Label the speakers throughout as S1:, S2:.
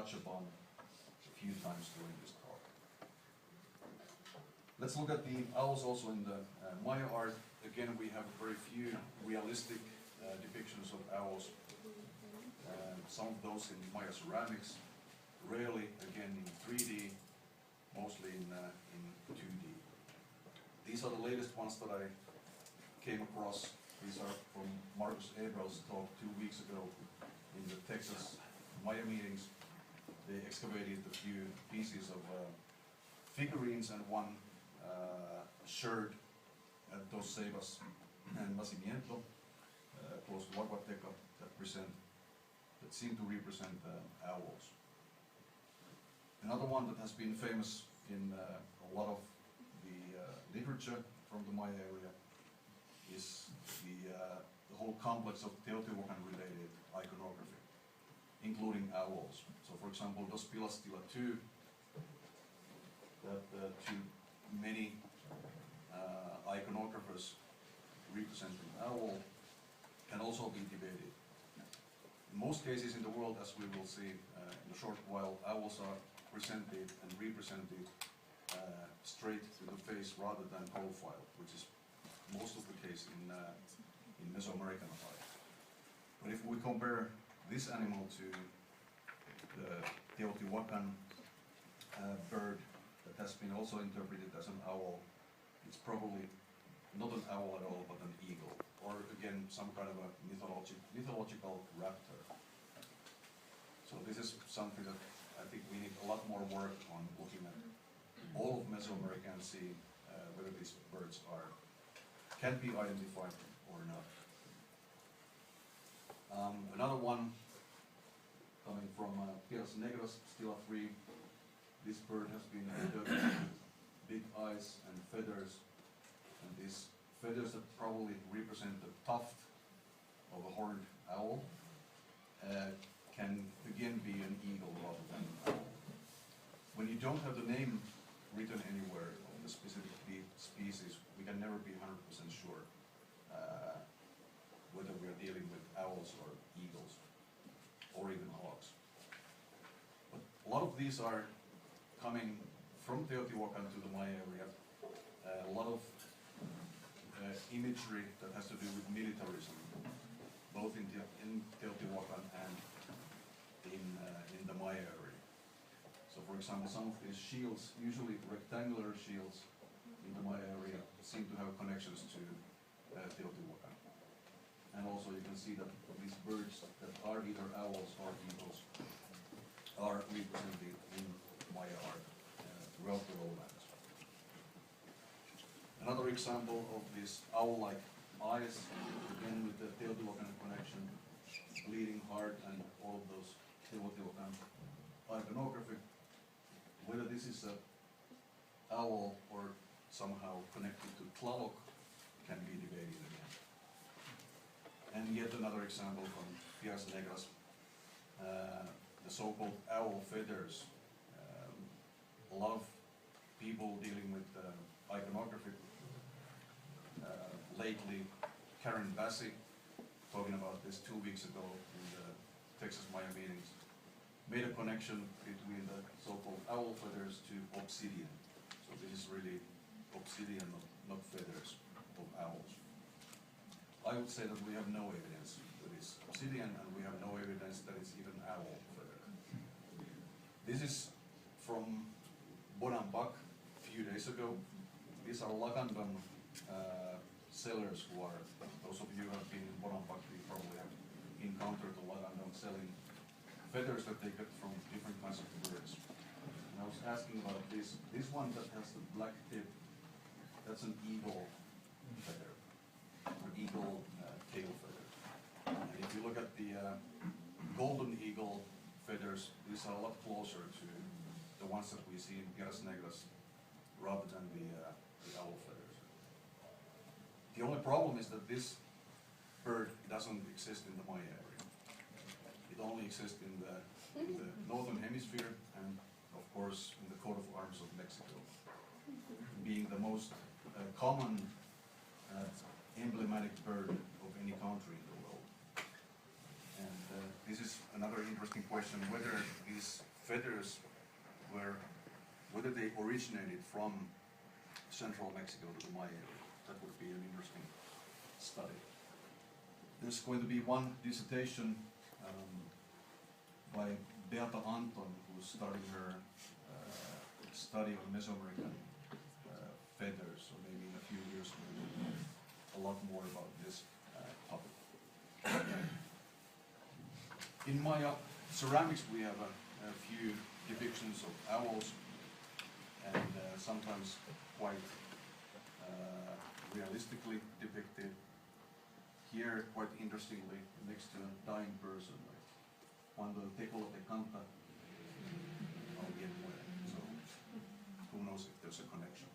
S1: touch upon a few times during this talk. Let's look at the owls also in the Maya art. Again, we have very few realistic depictions of owls. Some of those in Maya ceramics, rarely again in 3D, mostly in 2D. These are the latest ones that I came across. These are from Marcus Abral's talk 2 weeks ago in the Texas Maya meetings. They excavated a few pieces of figurines and one shirt at Dos Ceibas and Nacimiento, close to Huacuateca, that seem to represent owls. Another one that has been famous in a lot of the literature from the Maya area is the whole complex of Teotihuacan-related iconography, including owls. So, for example, Dos Pilas Tila 2, that to many iconographers represent an owl, can also be debated. In most cases in the world, as we will see in a short while, owls are presented and represented straight to the face rather than profile, which is most of the case in Mesoamerican art. But if we compare this animal to the Teotihuacan bird that has been also interpreted as an owl, it's probably not an owl at all, but an eagle, or again, some kind of a mythological raptor. So this is something that I think we need a lot more work on, looking at all of Mesoamerican.Se, whether these birds can be identified or not. Another one coming from Piedras Negras, Stela 3. This bird has been interpreted with big eyes and feathers, and these feathers that probably represent the tuft of a horned owl can again be an eagle rather than an owl. When you don't have the name written anywhere of the specific species, we can never be 100% sure whether we are dealing with owls or eagles, or even hawks. But a lot of these are coming from Teotihuacan to the Maya area. A lot of imagery that has to do with militarism, both in Teotihuacan and in the Maya area. So, for example, some of these shields, usually rectangular shields in the Maya area, seem to have connections to Teotihuacan. And also you can see that these birds that are either owls or eagles are represented in Maya art throughout the lowlands. Another example of this owl-like eyes, again with the Teotihuacan connection, bleeding heart and all of those Teotihuacan iconography. Whether this is an owl or somehow connected to Tlaloc can be debated again. And yet another example from Piedras Negras, the so-called owl feathers. A lot of people dealing with iconography lately, Karen Bassi, talking about this 2 weeks ago in the Texas Maya meetings, made a connection between the so-called owl feathers to obsidian. So this is really obsidian, not feathers of owls. I would say that we have no evidence that it's obsidian, and we have no evidence that it's even owl feather. This is from Bonampak a few days ago. These are Lacandon sellers who are, those of you who have been in Bonampak, you probably have encountered the Lacandon selling feathers that they get from different kinds of birds. And I was asking about this one that has the black tip, that's an eagle feather, or eagle tail feather. And if you look at the golden eagle feathers, these are a lot closer to the ones that we see in Piedras Negras rather than the owl feathers. The only problem is that this bird doesn't exist in the Maya area. It only exists in the northern hemisphere and, of course, in the coat of arms of Mexico, being the most common emblematic bird of any country in the world. And this is another interesting question, whether these feathers were, whether they originated from central Mexico to the Maya area. That would be an interesting study. There's going to be one dissertation by Beata Anton, who's starting her study on Mesoamerican feathers, so maybe in a few years we'll know a lot more about this topic. In Maya ceramics we have a few depictions of owls, and sometimes quite realistically depicted. Here, quite interestingly, next to a dying person, like Cuando el Tecolote, canta, muerte. So who knows if there's a connection.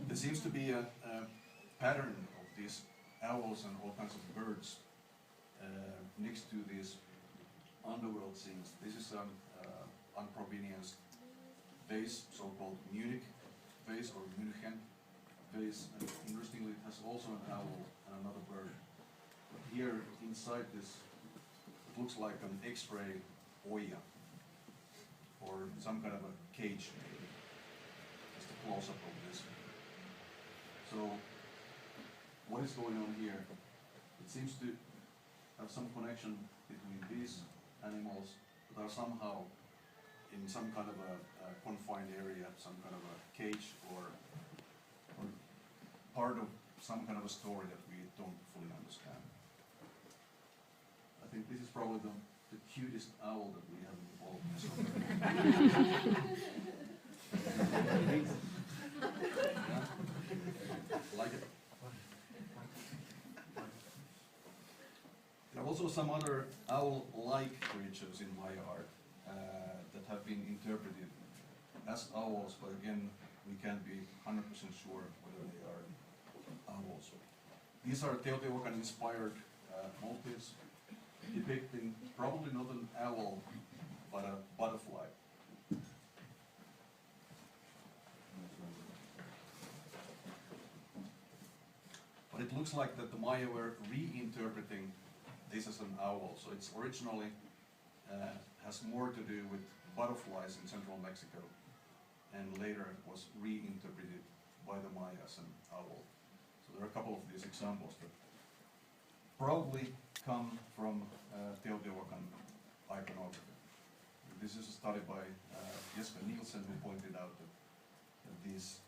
S1: There seems to be a pattern of these owls and all kinds of birds next to these underworld scenes. This is an unprovenience vase, so-called Munich vase or München vase. And interestingly, it has also an owl and another bird. But here inside this, it looks like an X-ray Oya or some kind of a cage. Just a close-up of this. So what is going on here? It seems to have some connection between these animals that are somehow in some kind of a confined area, some kind of a cage or part of some kind of a story that we don't fully understand. I think this is probably the cutest owl that we have in all of Mesoamerica. Yeah? Like it. There are also some other owl-like creatures in Maya art that have been interpreted as owls, but again, we can't be 100% sure whether they are owls. These are Teotihuacan-inspired motifs depicting probably not an owl, but a butterfly. But it looks like that the Maya were reinterpreting this as an owl, so it's originally has more to do with butterflies in central Mexico, and later it was reinterpreted by the Maya as an owl. So there are a couple of these examples that probably come from Teotihuacan iconography. This is a study by Jesper Nielsen, who pointed out that these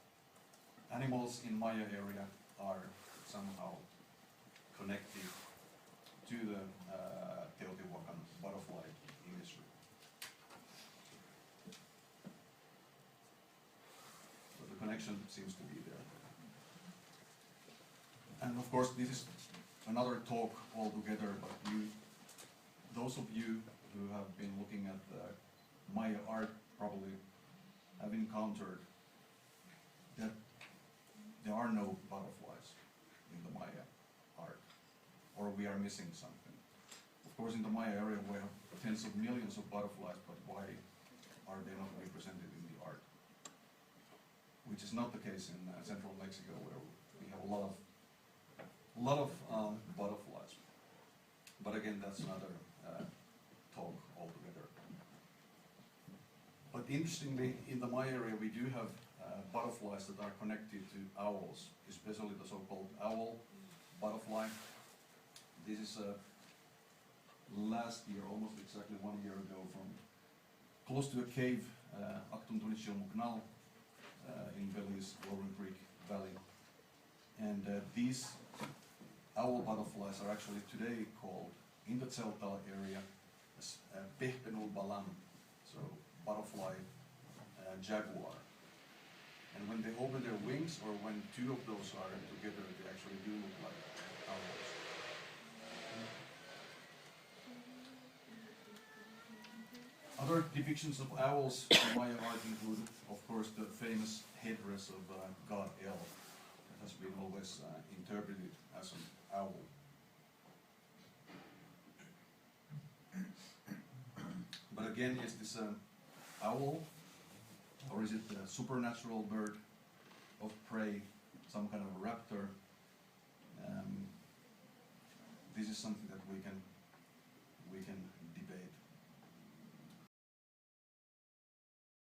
S1: animals in Maya area are somehow connected to the Teotihuacan butterfly imagery. So the connection seems to be there. And of course, this is another talk altogether, but those of you who have been looking at Maya art probably have encountered that there are no butterflies in the Maya art, or we are missing something. Of course, in the Maya area we have tens of millions of butterflies, but why are they not represented in the art? Which is not the case in central Mexico, where we have a lot of butterflies. But again, that's another talk altogether. But interestingly, in the Maya area we do have butterflies that are connected to owls, especially the so-called owl butterfly. This is last year, almost exactly 1 year ago, from close to a cave, Actum in Belize, Lauren Creek Valley. And these owl butterflies are actually today called, in the Tseltal area, as Pehpenul Balam, so butterfly jaguar. And when they open their wings, or when two of those are together, they actually do look like owls. Other depictions of owls in Maya art include, of course, the famous headdress of god El, that has been always interpreted as an owl. But again, is this an owl, or is it a supernatural bird of prey, some kind of a raptor? This is something that we can